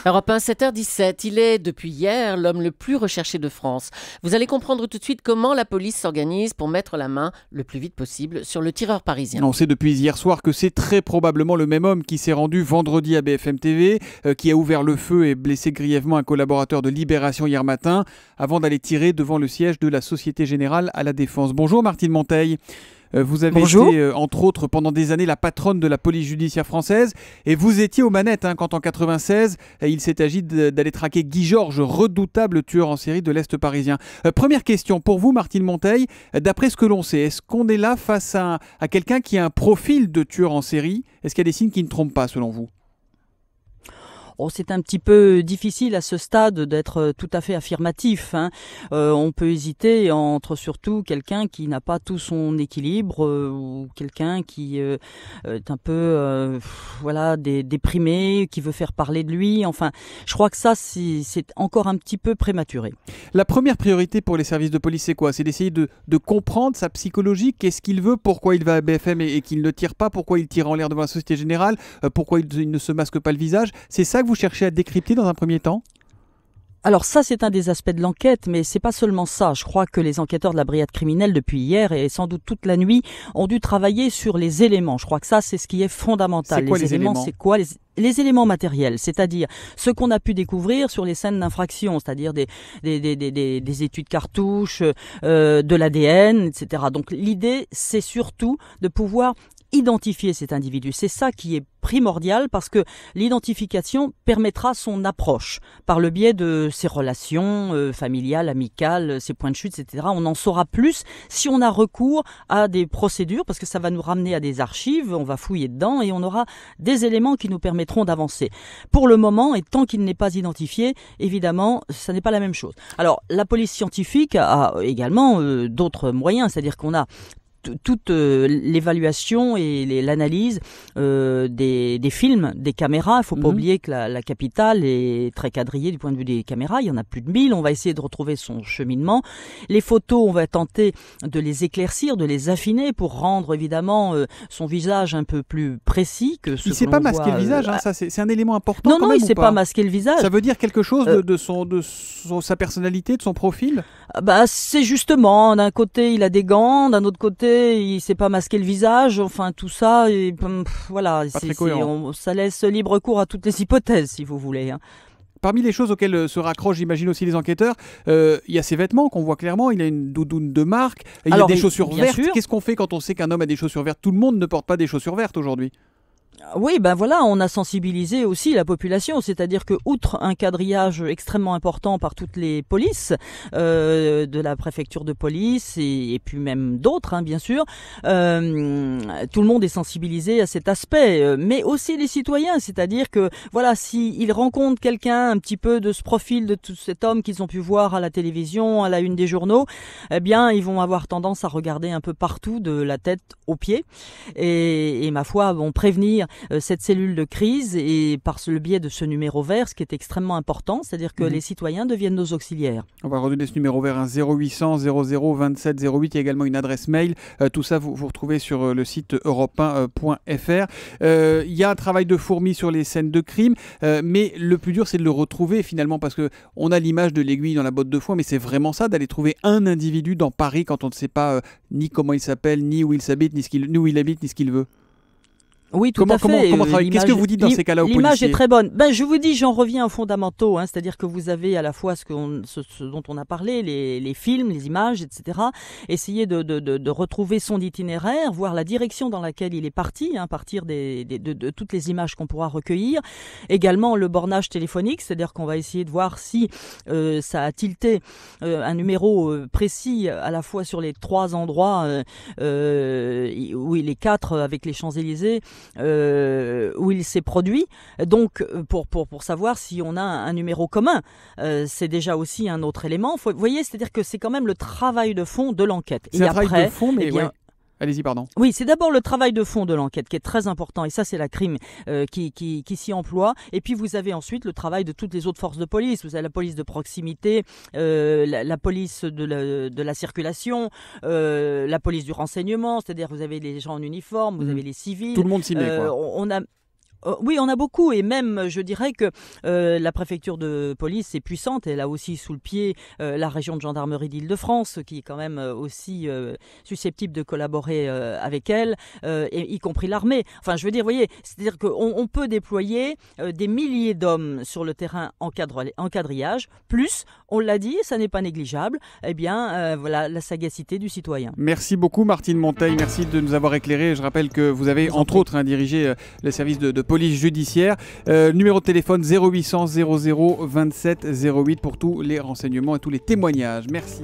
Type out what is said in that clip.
Europe 1, 7h17, il est depuis hier l'homme le plus recherché de France. Vous allez comprendre tout de suite comment la police s'organise pour mettre la main le plus vite possible sur le tireur parisien. On sait depuis hier soir que c'est très probablement le même homme qui s'est rendu vendredi à BFM TV, qui a ouvert le feu et blessé grièvement un collaborateur de Libération hier matin, avant d'aller tirer devant le siège de la Société Générale à la Défense. Bonjour Martine Monteil. Vous avez été, entre autres, pendant des années, la patronne de la police judiciaire française. Et vous étiez aux manettes quand en 96, il s'est agi d'aller traquer Guy Georges, redoutable tueur en série de l'Est parisien. Première question pour vous, Martine Monteil. D'après ce que l'on sait, est-ce qu'on est là face à quelqu'un qui a un profil de tueur en série? Est-ce qu'il y a des signes qui ne trompent pas, selon vous? C'est un petit peu difficile à ce stade d'être tout à fait affirmatif. On peut hésiter entre surtout quelqu'un qui n'a pas tout son équilibre ou quelqu'un qui est un peu déprimé, qui veut faire parler de lui. Enfin, je crois que ça, c'est encore un petit peu prématuré. La première priorité pour les services de police, c'est quoi? C'est d'essayer de comprendre sa psychologie. Qu'est-ce qu'il veut? Pourquoi il va à BFM et qu'il ne tire pas? Pourquoi il tire en l'air devant la Société Générale? Pourquoi il ne se masque pas le visage? C'est ça que vous cherchez à décrypter dans un premier temps? Alors ça, c'est un des aspects de l'enquête, mais c'est pas seulement ça. Je crois que les enquêteurs de la brigade criminelle, depuis hier et sans doute toute la nuit, ont dû travailler sur les éléments. Je crois que ça, c'est ce qui est fondamental. C'est quoi les éléments? C'est quoi les éléments matériels, c'est-à-dire ce qu'on a pu découvrir sur les scènes d'infraction, c'est-à-dire des études cartouches, de l'ADN, etc. Donc l'idée, c'est surtout de pouvoir identifier cet individu. C'est ça qui est primordial parce que l'identification permettra son approche par le biais de ses relations familiales, amicales, ses points de chute, etc. On en saura plus si on a recours à des procédures parce que ça va nous ramener à des archives, on va fouiller dedans et on aura des éléments qui nous permettront d'avancer. Pour le moment, et tant qu'il n'est pas identifié, évidemment, ça n'est pas la même chose. Alors, la police scientifique a également d'autres moyens, c'est-à-dire qu'on a toute l'évaluation et l'analyse des films, des caméras. Il faut pas oublier que la capitale est très quadrillée du point de vue des caméras. Il y en a plus de 1000. On va essayer de retrouver son cheminement. Les photos, on va tenter de les éclaircir, de les affiner pour rendre évidemment son visage un peu plus précis que ce que l'on voit. Il s'est pas masqué le visage, ça c'est un élément important. Non, non, il s'est pas masqué le visage. Ça veut dire quelque chose de sa personnalité, de son profil? C'est justement, d'un côté il a des gants, d'un autre côté il s'est pas masqué le visage, enfin tout ça, et, voilà, ça laisse libre cours à toutes les hypothèses si vous voulez. Parmi les choses auxquelles se raccrochent, j'imagine aussi les enquêteurs, il y a ses vêtements qu'on voit clairement, il a une doudoune de marque, il a des chaussures vertes. Qu'est-ce qu'on fait quand on sait qu'un homme a des chaussures vertes? Tout le monde ne porte pas des chaussures vertes aujourd'hui. Oui, on a sensibilisé aussi la population, c'est-à-dire que outre un quadrillage extrêmement important par toutes les polices de la préfecture de police et puis même d'autres, bien sûr, tout le monde est sensibilisé à cet aspect, mais aussi les citoyens, c'est-à-dire que voilà, s'ils rencontrent quelqu'un un petit peu de ce profil de tout cet homme qu'ils ont pu voir à la télévision, à la une des journaux, eh bien ils vont avoir tendance à regarder un peu partout de la tête aux pieds et ma foi vont prévenir cette cellule de crise et par le biais de ce numéro vert, ce qui est extrêmement important, c'est-à-dire que les citoyens deviennent nos auxiliaires. On va redonner ce numéro vert, 0800 00 27 08. Il y a également une adresse mail. Tout ça, vous retrouvez sur le site europe1.fr. Il y a un travail de fourmi sur les scènes de crime, mais le plus dur, c'est de le retrouver finalement, parce qu'on a l'image de l'aiguille dans la botte de foin, mais c'est vraiment ça, d'aller trouver un individu dans Paris quand on ne sait pas ni comment il s'appelle, ni où il s'habite, ni où il habite, ni ce qu'il veut. Oui, tout à fait. Comment travailler? Qu'est-ce que vous dites dans ces cas-là aux policiers? L'image est très bonne. Je vous dis, j'en reviens aux fondamentaux, c'est-à-dire que vous avez à la fois ce dont on a parlé, les films, les images, etc. Essayez de retrouver son itinéraire, voir la direction dans laquelle il est parti, à partir de toutes les images qu'on pourra recueillir. Également le bornage téléphonique, c'est-à-dire qu'on va essayer de voir si ça a tilté un numéro précis à la fois sur les 3 endroits, les 4 avec les Champs-Élysées, où il s'est produit, donc pour savoir si on a un numéro commun. C'est déjà aussi un autre élément. Vous voyez, c'est-à-dire que c'est quand même le travail de fond de l'enquête. C'est un travail de fond, mais Allez-y, pardon. Oui, c'est d'abord le travail de fond de l'enquête qui est très important, et ça c'est la crime qui s'y emploie. Et puis vous avez ensuite le travail de toutes les autres forces de police. Vous avez la police de proximité, la police de la circulation, la police du renseignement, c'est-à-dire vous avez les gens en uniforme, vous avez les civils. Tout le monde s'y met, quoi. Oui, on a beaucoup, et même je dirais que la préfecture de police est puissante. Elle a aussi sous le pied la région de gendarmerie d'Île-de-France, qui est quand même aussi susceptible de collaborer avec elle, y compris l'armée. Enfin, je veux dire, vous voyez, c'est-à-dire qu'on peut déployer des milliers d'hommes sur le terrain en quadrillage, plus, on l'a dit, ça n'est pas négligeable, eh bien, voilà la sagacité du citoyen. Merci beaucoup Martine Monteil, merci de nous avoir éclairé. Je rappelle que vous avez entre autres dirigé le service de police judiciaire. Numéro de téléphone 0800 00 27 08 pour tous les renseignements et tous les témoignages. Merci.